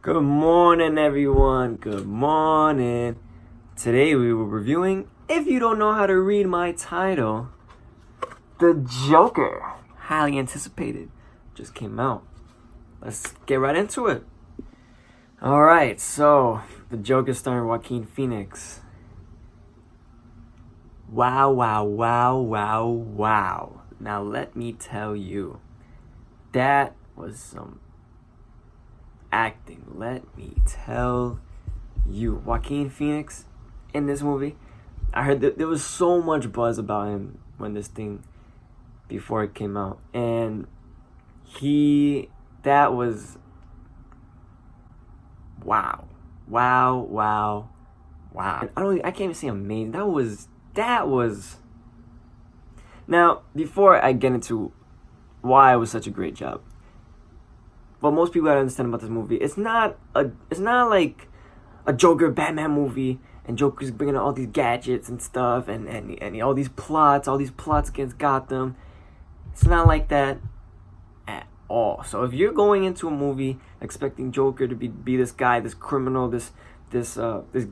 Good morning, everyone. Good morning. Today we were reviewing, if you don't know how to read my title, The Joker. Highly anticipated. Just came out. Let's get right into it. Alright, so The Joker starring Joaquin Phoenix. Wow, wow, wow, wow, wow. Now let me tell you, that was some acting. Let me tell you, Joaquin Phoenix in this movie. I heard that there was so much buzz about him before it came out, and that was wow. I can't even say amazing. That was. Now, before I get into why it was such a great job, what most people gotta understand about this movie, it's not like a Joker Batman movie and Joker's bringing out all these gadgets and stuff and all these plots against Gotham. It's not like that at all. So if you're going into a movie expecting Joker to be this guy, this criminal, this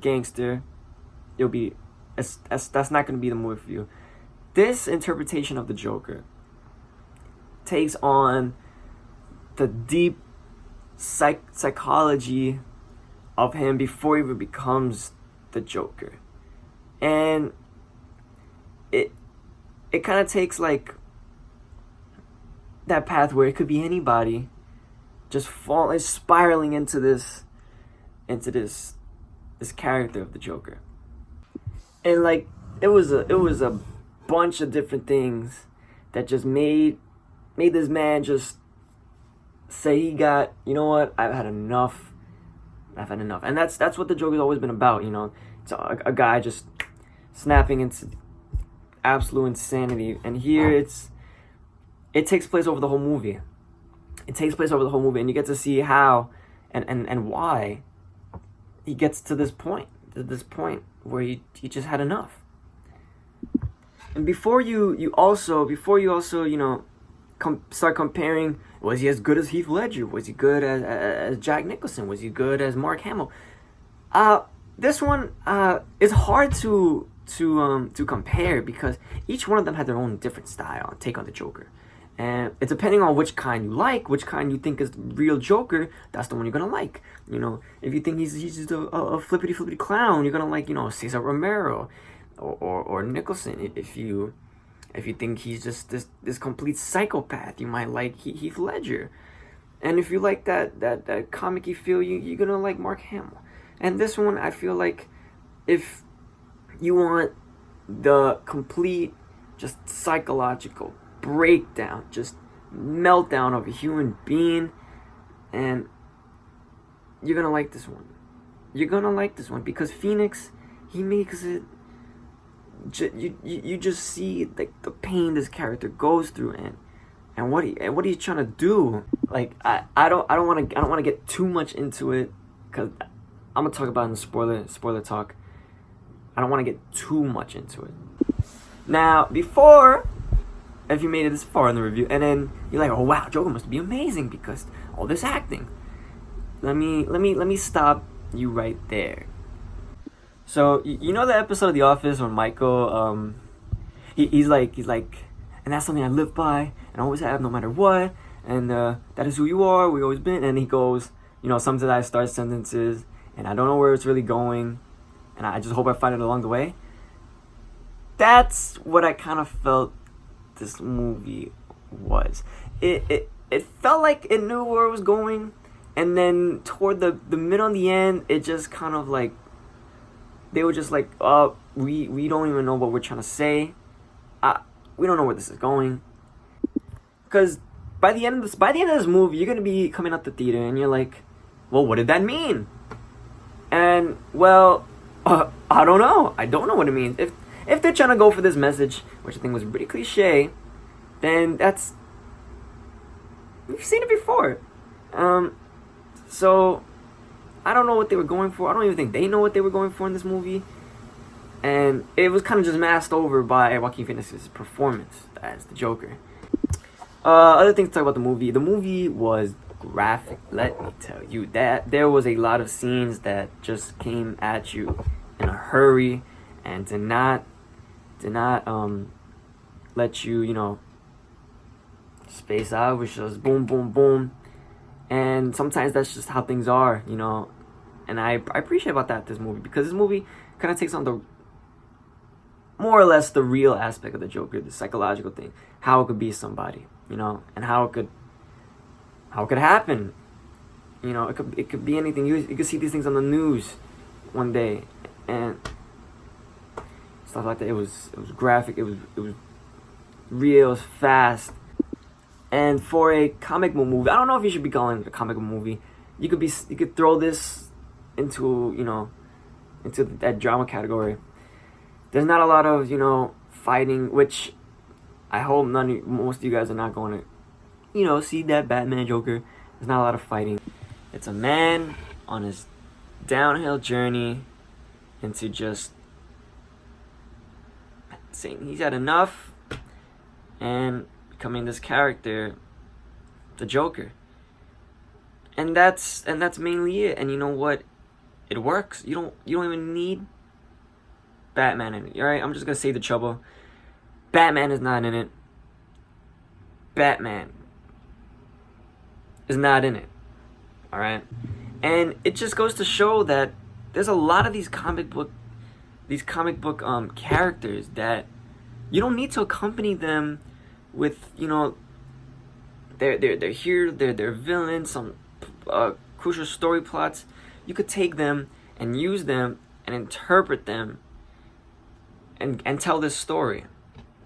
gangster, that's not gonna be the movie for you. This interpretation of the Joker takes on the deep psychology of him before he even becomes the Joker, and it kind of takes like that path where it could be anybody just spiraling into this character of the Joker, and like it was a bunch of different things that just made this man just say he got, you know what, I've had enough, and that's what the Joker's always been about, you know. It's a guy just snapping into absolute insanity, and here it takes place over the whole movie. And you get to see how and why he gets to this point where he just had enough. And before you also you know start comparing, was he as good as Heath Ledger? Was he good as Jack Nicholson? Was he good as Mark Hamill? This one is hard to compare because each one of them had their own different style, take on the Joker, and it's depending on which kind you like, which kind you think is the real Joker. That's the one you're gonna like. You know, if you think he's just a flippity clown, you're gonna like, you know, Cesar Romero or Nicholson. If you think he's just this complete psychopath, you might like Heath Ledger. And if you like that comic-y feel, you're gonna like Mark Hamill. And this one, I feel like if you want the complete just psychological breakdown, just meltdown of a human being, and you're gonna like this one. You're gonna like this one because Phoenix, he makes it. You just see like the pain this character goes through and what he's trying to do. Like I don't want to get too much into it because I'm gonna talk about it in the spoiler talk. I don't want to get too much into it. Now, if you made it this far in the review and then you're like, oh wow, Joker must be amazing because all this acting. Let me stop you right there. So you know the episode of The Office when Michael, he's like, and that's something I live by and always have no matter what, and that is who you are, we've always been. And he goes, you know, sometimes I start sentences and I don't know where it's really going, and I just hope I find it along the way. That's what I kind of felt this movie was. It felt like it knew where it was going, and then toward the middle and the end, it just kind of like, they were just like, we don't even know what we're trying to say. We don't know where this is going. Because by the end of this movie, you're gonna be coming out the theater and you're like, well, what did that mean? And well, I don't know. I don't know what it means. If they're trying to go for this message, which I think was pretty cliche, then we've seen it before. So I don't know what they were going for. I don't even think they know what they were going for in this movie. And it was kind of just masked over by Joaquin Phoenix's performance as the Joker. Other things to talk about the movie. The movie was graphic, let me tell you. That there was a lot of scenes that just came at you in a hurry and did not let you, you know, space out. It was just boom, boom, boom. And sometimes that's just how things are, you know. And I appreciate about that, this movie, because this movie kind of takes on the more or less the real aspect of the Joker, the psychological thing, how it could be somebody, you know, and how it could happen. You know, it could be anything. You could see these things on the news one day and stuff like that. It was graphic. It was real. It was fast. And for a comic book movie, I don't know if you should be calling it a comic book movie. You could throw this into, you know, into that drama category. There's not a lot of, you know, fighting, which I hope most of you guys are not going to, you know, see that Batman Joker. There's not a lot of fighting. It's a man on his downhill journey into just saying he's had enough and becoming this character, the Joker. And that's mainly it. And you know what? It works. You don't even need Batman in it. Alright? I'm just gonna save the trouble. Batman is not in it. Batman is not in it. Alright? And it just goes to show that there's a lot of these comic book characters that you don't need to accompany them with, you know, they're here, they're villains, some crucial story plots. You could take them and use them and interpret them and tell this story.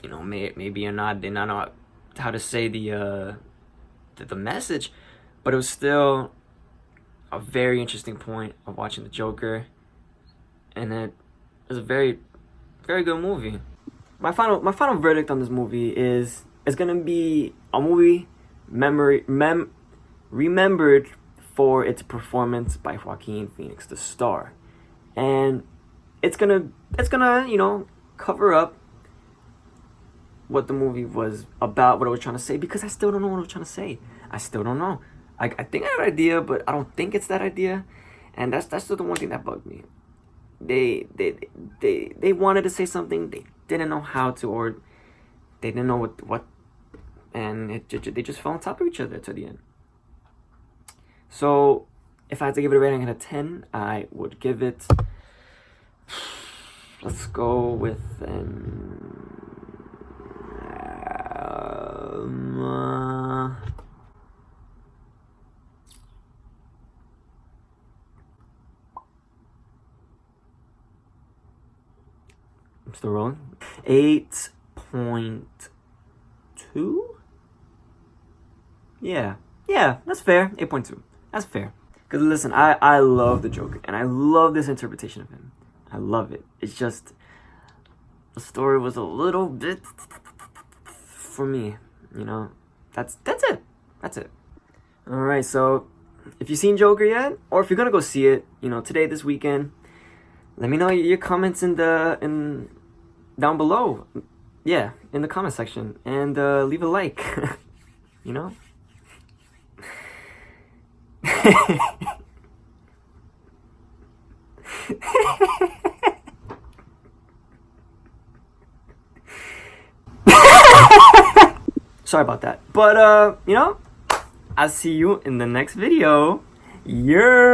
You know, maybe they not know how to say the message, but it was still a very interesting point of watching the Joker, and it was a very, very good movie. My final verdict on this movie is it's gonna be a movie remembered for its performance by Joaquin Phoenix, the star, and it's gonna you know, cover up what the movie was about, what I was trying to say, because I still don't know what I was trying to say. I still don't know. I think I have an idea, but I don't think it's that idea, and that's still the one thing that bugged me. They wanted to say something, they didn't know how to, or they didn't know what, and they just fell on top of each other to the end. So if I had to give it a rating out of 10, I would give it, let's go with I'm still rolling. 8.2? Yeah, that's fair. 8.2. That's fair. Because listen, I love the Joker, and I love this interpretation of him. I love it. It's just, the story was a little bit for me, you know. That's it. That's it. Alright, so if you've seen Joker yet, or if you're gonna go see it, you know, today, this weekend, let me know your comments down below. Yeah, in the comment section, and leave a like. You know. Sorry about that, but you know, I'll see you in the next video. Yeah.